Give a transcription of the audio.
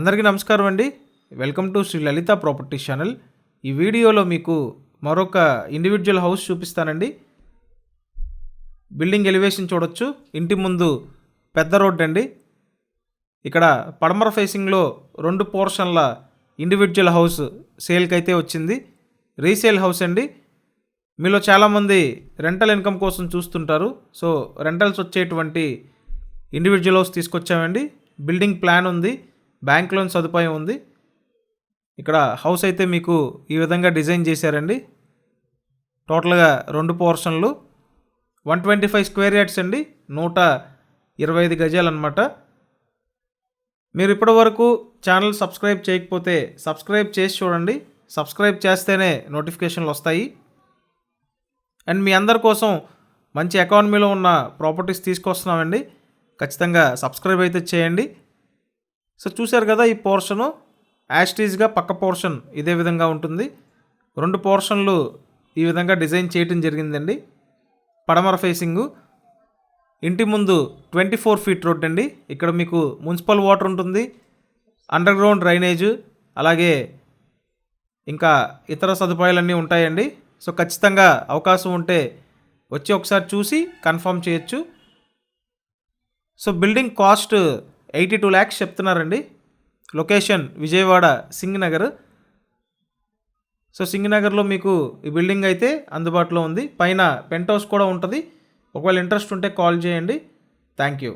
అందరికీ నమస్కారం అండి. Welcome to Sri Lalitha properties channel. ఈ వీడియోలో మీకు మరొక ఇండివిజువల్ హౌస్ చూపిస్తానండి. బిల్డింగ్ ఎలివేషన్ చూడొచ్చు. ఇంటి ముందు పెద్ద రోడ్ అండి. ఇక్కడ పడమర ఫేసింగ్లో 2 పోర్షన్ల ఇండివిజువల్ హౌస్ సేల్కి అయితే వచ్చింది. రీసేల్ హౌస్ అండి. మీలో చాలామంది రెంటల్ ఇన్కమ్ కోసం చూస్తుంటారు. సో రెంటల్స్ వచ్చేటువంటి ఇండివిజువల్ హౌస్ తీసుకొచ్చామండి. బిల్డింగ్ ప్లాన్ ఉంది, బ్యాంక్ లోన్ సదుపాయం ఉంది. ఇక్కడ హౌస్ అయితే మీకు ఈ విధంగా డిజైన్ చేశారండి. టోటల్గా 2 పోర్షన్లు, 125 స్క్వేర్ యార్డ్స్ అండి, 125 గజాలు అనమాట. మీరు ఇప్పటి వరకు ఛానల్ సబ్స్క్రైబ్ చేయకపోతే సబ్స్క్రైబ్ చేసి చూడండి. సబ్స్క్రైబ్ చేస్తేనే నోటిఫికేషన్లు వస్తాయి. అండ్ మీ అందరి కోసం మంచి ఎకానమీలో ఉన్న ప్రాపర్టీస్ తీసుకొస్తున్నామండి. ఖచ్చితంగా సబ్స్క్రైబ్ అయితే చేయండి. సో చూశారు కదా, ఈ పోర్షను యాస్టీజ్గా పక్క పోర్షన్ ఇదే విధంగా ఉంటుంది. 2 పోర్షన్లు ఈ విధంగా డిజైన్ చేయటం జరిగిందండి. పడమర ఫేసింగు, ఇంటి ముందు 24 ఫీట్ రోడ్ అండి. ఇక్కడ మీకు మున్సిపల్ వాటర్ ఉంటుంది, అండర్ గ్రౌండ్ డ్రైనేజ్, అలాగే ఇంకా ఇతర సదుపాయాలన్నీ ఉంటాయండి. సో ఖచ్చితంగా అవకాశం ఉంటే వచ్చి ఒకసారి చూసి కన్ఫర్మ్ చేయొచ్చు. సో బిల్డింగ్ కాస్ట్ 82 lakhs చెప్తున్నారండి. లొకేషన్ విజయవాడ సింగనగర్. సో సింగనగర్లో మీకు ఈ బిల్డింగ్ అయితే అందుబాటులో ఉంది. పైన పెంట్ హౌస్ కూడా ఉంటుంది. ఒకవేళ ఇంట్రెస్ట్ ఉంటే కాల్ చేయండి. Thank you.